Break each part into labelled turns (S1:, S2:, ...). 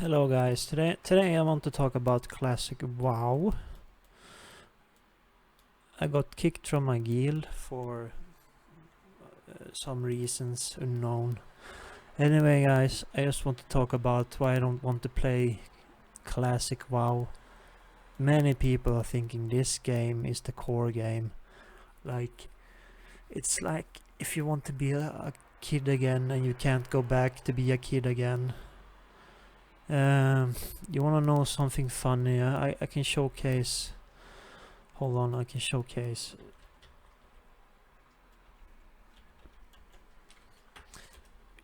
S1: Hello guys, today I want to talk about classic WoW. I got kicked from my guild for some reasons unknown. Anyway guys, I just want to talk about why I don't want to play classic WoW. Many people are thinking this game is the core game. It's like if you want to be a kid again and you can't go back to be a kid again. You wanna know something funny? I can showcase. Hold on, I can showcase.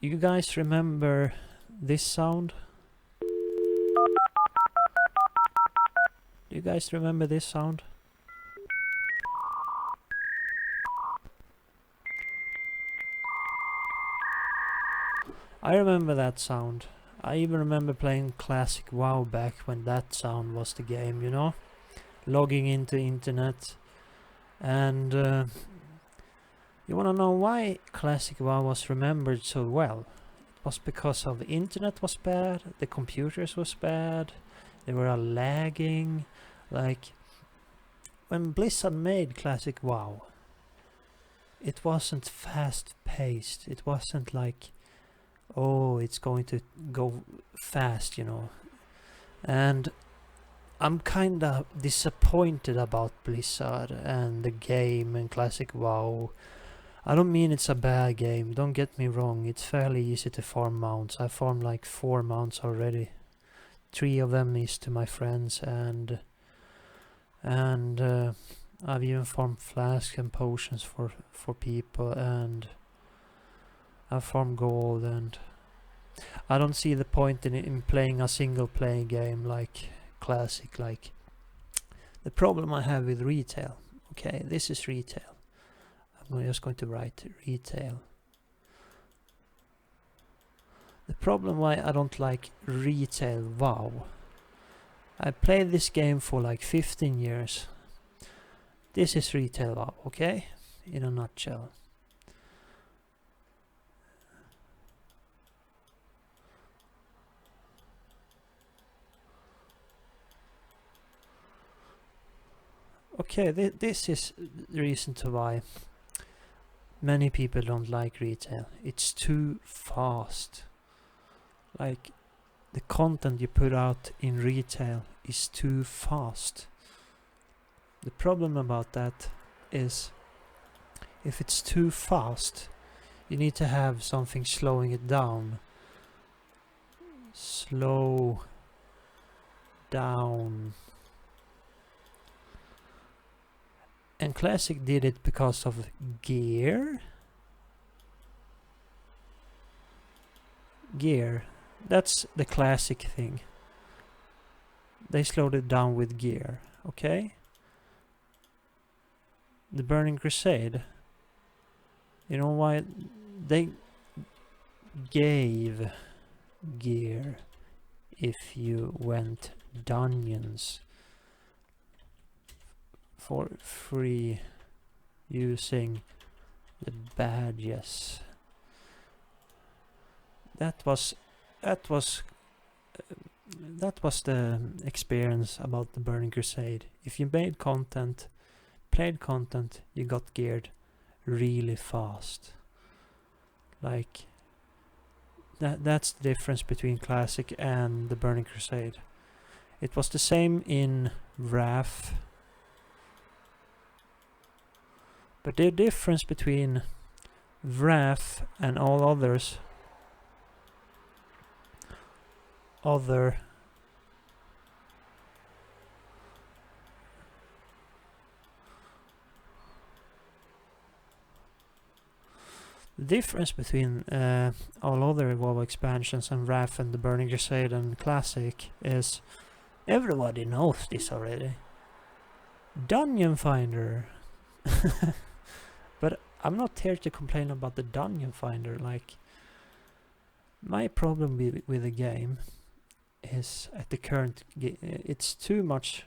S1: You guys remember this sound? Do you guys remember this sound? I remember that sound. I even remember playing classic WoW back when that sound was the game, you know? Logging into internet. And you wanna know why classic WoW was remembered so well? It was because of the internet was bad, the computers was bad, they were all lagging. Like, when Blizzard made classic WoW, it wasn't fast paced. It wasn't like, oh, it's going to go fast, you know. And I'm kinda disappointed about Blizzard and the game and classic WoW. I don't mean it's a bad game, don't get me wrong, it's fairly easy to farm mounts. I farmed like 4 mounts already. 3 of them is to my friends, and I've even farmed flasks and potions for people, and I've farmed gold, and I don't see the point in playing a single player game like classic. Like, the problem I have with retail, okay, this is retail. I'm just going to write retail. The problem why I don't like retail WoW, I played this game for like 15 years. This is retail WoW, okay? In a nutshell. Okay, this is the reason to why many people don't like retail. It's too fast. Like, the content you put out in retail is too fast. The problem about that is, if it's too fast, you need to have something slowing it down. Slow down. And Classic did it because of gear. Gear. That's the Classic thing. They slowed it down with gear, okay? The Burning Crusade. You know why? They gave gear if you went dungeons for free using the badges. That was the experience about the Burning Crusade. If you made content, played content, you got geared really fast. Like, that's the difference between Classic and the Burning Crusade. It was the same in Wrath. But the difference between Wrath and all others, the difference between all other WoW expansions and Wrath and the Burning Crusade and Classic is, everybody knows this already. Dungeon Finder. But I'm not here to complain about the Dungeon Finder. Like, my problem with the game is at the current it's too much.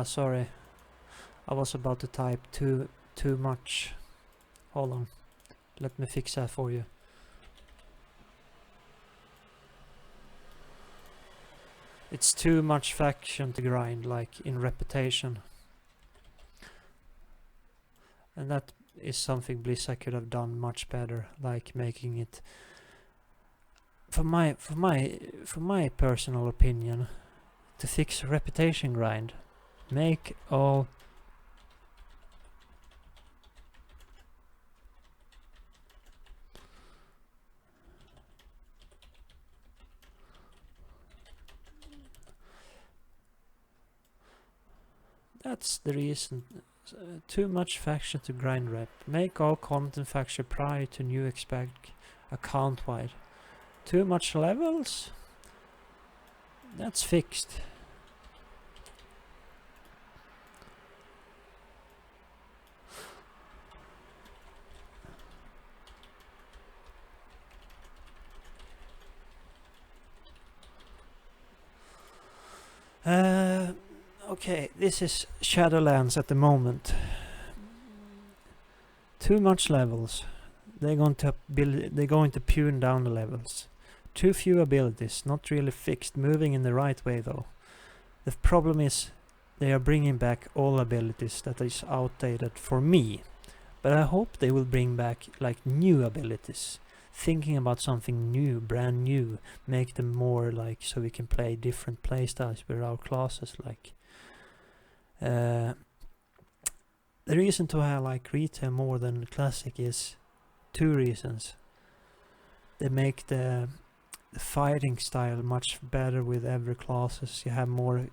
S1: Sorry. I was about to type too much. Hold on. Let me fix that for you. It's too much faction to grind, like in reputation. And that is something Blizzard could have done much better, like making it, for my personal opinion, to fix reputation grind, make all that's the reason. Too much faction to grind rep. Make all content faction prior to new expect account wide. Too much levels? That's fixed. Okay, this is Shadowlands at the moment. Too much levels. They're going to pune down the levels. Too few abilities, not really fixed, moving in the right way though. The problem is they are bringing back all abilities that is outdated for me. But I hope they will bring back like new abilities. Thinking about something new, brand new, make them more like so we can play different playstyles with our classes. Like the reason to have like retail more than classic is two reasons. They make the fighting style much better with every classes. You have more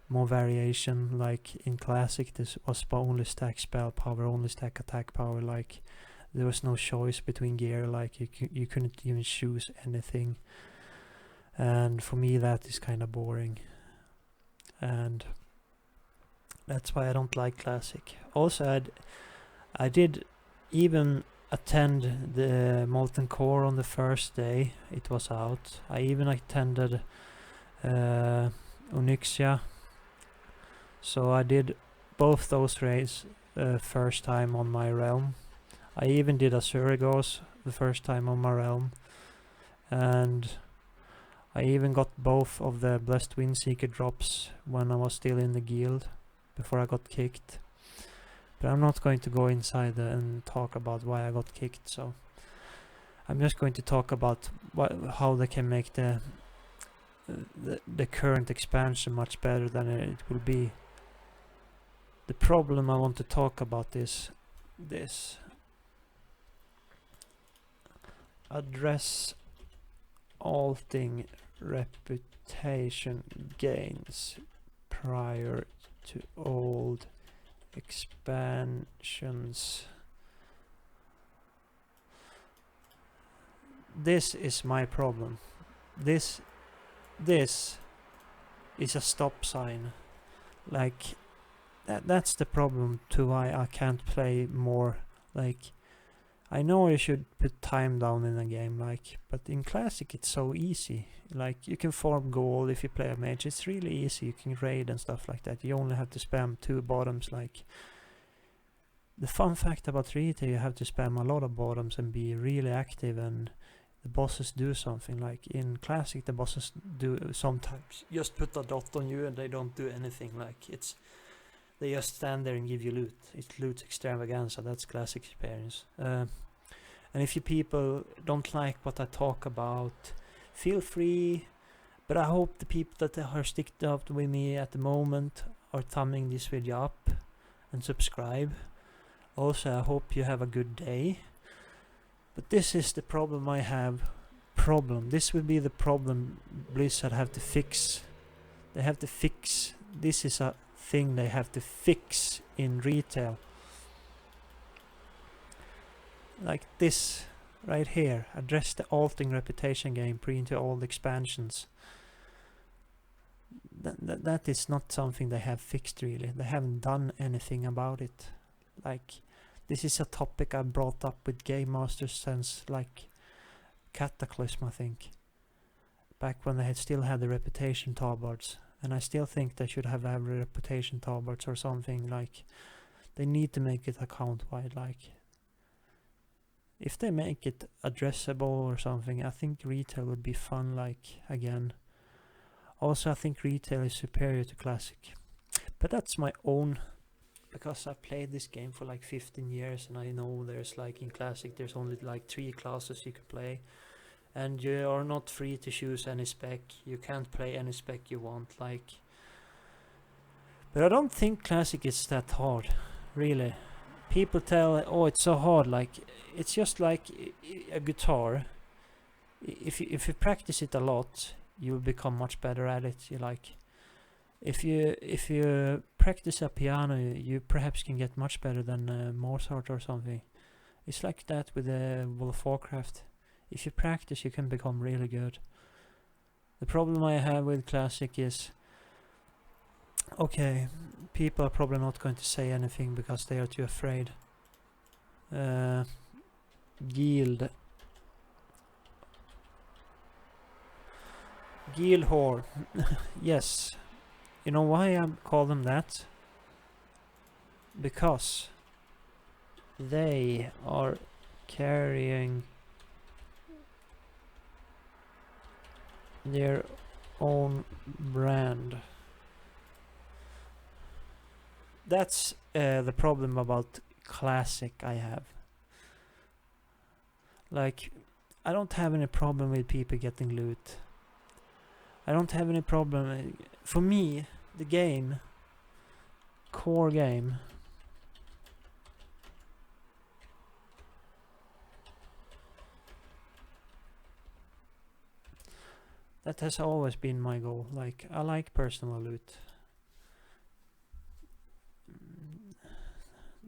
S1: variation. Like in classic, this was only stack spell power, only stack attack power. Like there was no choice between gear. Like you couldn't even choose anything. And for me, that is kind of boring. And that's why I don't like classic. Also, I did even attend the Molten Core on the first day it was out. I even attended Onyxia. So I did both those raids first time on my realm. I even did Asurigos the first time on my realm. And I even got both of the Blessed Windseeker drops when I was still in the guild before I got kicked. But I'm not going to go inside and talk about why I got kicked, so I'm just going to talk about how they can make the current expansion much better than it will be. The problem I want to talk about is this. Address alting reputation gains prior to old expansions. This is my problem. This is a stop sign. Like that's the problem to why I can't play more. Like I know you should put time down in a game, like, but in classic it's so easy. Like you can farm gold if you play a mage. It's really easy. You can raid and stuff like that. You only have to spam 2 bottoms. Like the fun fact about retail, you have to spam a lot of bottoms and be really active, and the bosses do something. Like in classic, the bosses do sometimes just put a dot on you and they don't do anything. Like they just stand there and give you loot. It's loot extravaganza. That's classic experience. And if you people don't like what I talk about, feel free. But I hope the people that are sticked up with me at the moment are thumbing this video up and subscribe. Also, I hope you have a good day. But this is the problem I have. This will be the problem Blizzard have to fix. They have to fix. This is a thing they have to fix in retail. Like this right here. Address the alting reputation game pre into old expansions. That is not something they have fixed really. They haven't done anything about it. Like this is a topic I brought up with Game Masters since like Cataclysm, I think. Back when they still had the reputation tabards. and I still think they should have reputation tablets or something. Like, they need to make it account wide. Like, if they make it addressable or something, I think retail would be fun. Like, again, also I think retail is superior to classic, but that's my own, because I've played this game for like 15 years, and I know there's like in classic there's only like 3 classes you can play, and you are not free to choose any spec. You can't play any spec you want, like. But I don't think classic is that hard, really. People tell, oh, it's so hard. Like, it's just like a guitar. If you practice it a lot, you will become much better at it. You like, if you practice a piano, you perhaps can get much better than Mozart or something. It's like that with World of Warcraft. If you practice, you can become really good. The problem I have with classic is, okay, people are probably not going to say anything because they are too afraid. Guild whore. Yes. You know why I call them that? Because they are carrying their own brand. That's the problem about classic I have. Like, I don't have any problem with people getting loot. I don't have any problem. For me, the game, core game, that has always been my goal. Like, I like personal loot.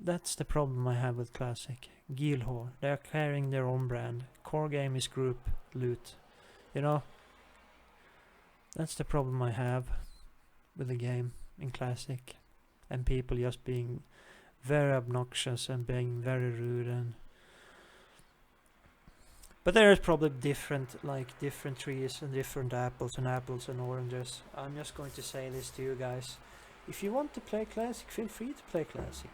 S1: That's the problem I have with classic. Guildhall, they are carrying their own brand. Core game is group loot. You know, that's the problem I have with the game in classic, and people just being very obnoxious and being very rude. And but there is probably different trees and different apples and oranges. I'm just going to say this to you guys: if you want to play classic, feel free to play classic.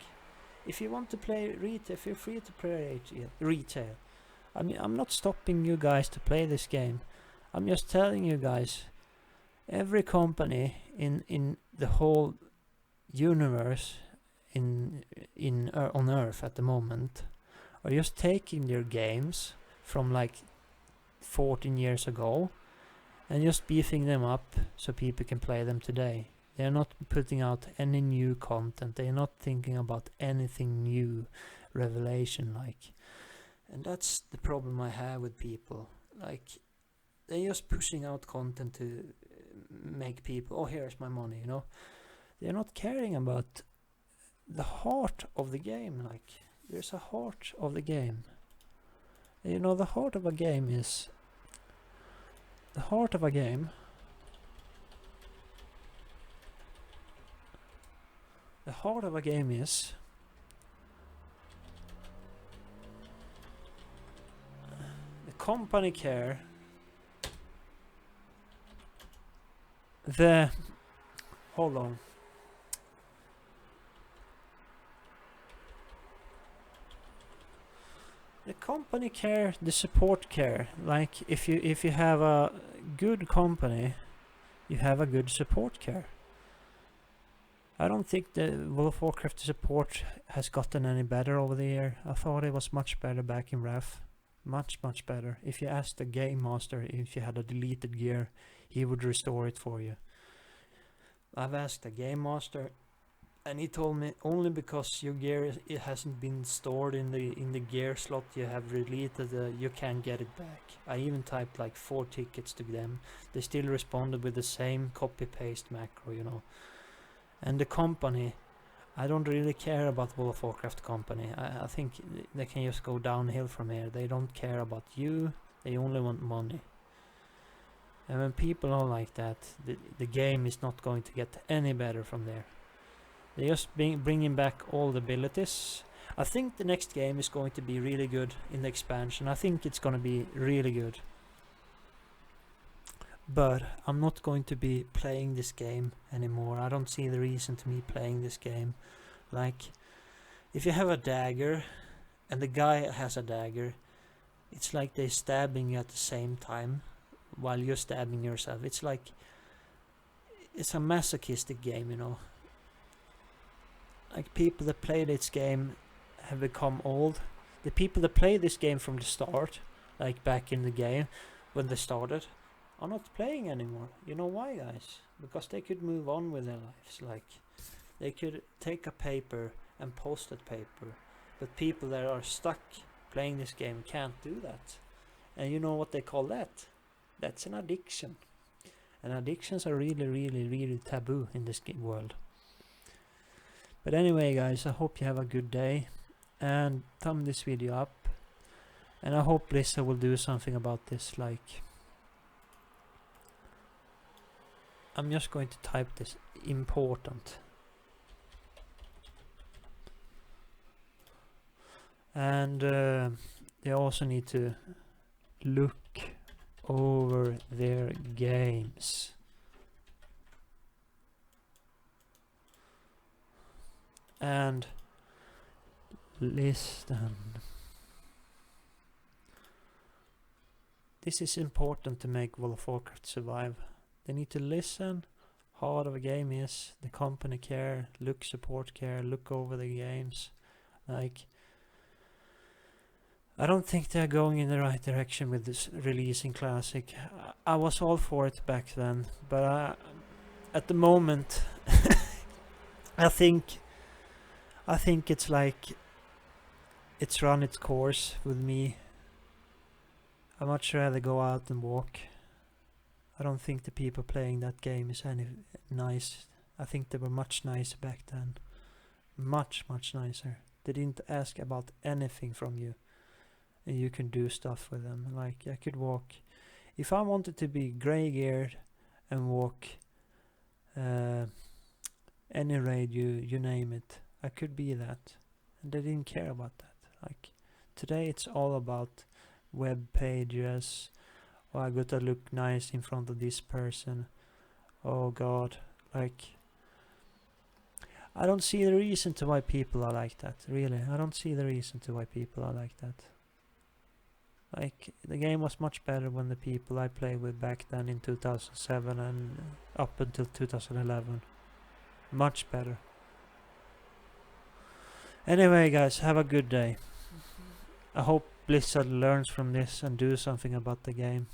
S1: If you want to play retail, feel free to play retail. I mean, I'm not stopping you guys to play this game. I'm just telling you guys, every company in the whole universe on Earth at the moment are just taking their games from like 14 years ago and just beefing them up so people can play them today. They're not putting out any new content. They're not thinking about anything new, revelation like. And that's the problem I have with people. Like, they're just pushing out content to make people, oh, here's my money, you know. They're not caring about the heart of the game. Like, there's a heart of the game. You know, the heart of a game is... The heart of a game... The heart of a game is... The company care... Hold on. The company care, the support care. Like, if you have a good company, you have a good support care. I don't think the World of Warcraft support has gotten any better over the year. I thought it was much better back in Wrath. Much better. If you asked the game master if you had a deleted gear, he would restore it for you. I've asked the game master, and he told me only because your gear it hasn't been stored in the gear slot you have deleted, you can't get it back. I even typed like 4 tickets to them. They still responded with the same copy paste macro, you know. And the company, I don't really care about World of Warcraft company. I think they can just go downhill from here. They don't care about you. They only want money. And when people are like that, the game is not going to get any better from there. They're just bringing back all the abilities. I think the next game is going to be really good in the expansion. I think it's going to be really good. But I'm not going to be playing this game anymore. I don't see the reason to me playing this game. Like, if you have a dagger and the guy has a dagger, it's like they're stabbing you at the same time while you're stabbing yourself. It's like, it's a masochistic game, you know. Like, people that play this game have become old. The people that play this game from the start, like back in the game when they started, are not playing anymore. You know why, guys? Because they could move on with their lives. Like, they could take a paper and post that paper. But people that are stuck playing this game can't do that. And you know what they call that? That's an addiction. And addictions are really, really, really taboo in this world. But anyway, guys, I hope you have a good day. And thumb this video up. And I hope Lisa will do something about this. Like, I'm just going to type this important. And they also need to look over their games. And listen. This is important to make World of Warcraft survive. They need to listen how hard of a game is, the company care, support care, look over the games. Like, I don't think they're going in the right direction with this releasing Classic. I was all for it back then, but at the moment, I think it's like it's run its course with me. I'd much rather go out and walk. I don't think the people playing that game is any nice. I think they were much nicer back then. Much, much nicer. They didn't ask about anything from you. And you can do stuff with them. Like, I could walk. If I wanted to be grey-geared and walk any raid, you name it, I could be that. And they didn't care about that. Like, today it's all about web pages. Oh, I got to look nice in front of this person. Oh god. Like, I don't see the reason to why people are like that. Really, I don't see the reason to why people are like that. Like, the game was much better when the people I played with back then in 2007 and up until 2011. Much better. Anyway, guys, have a good day. I hope Blizzard learns from this and do something about the game.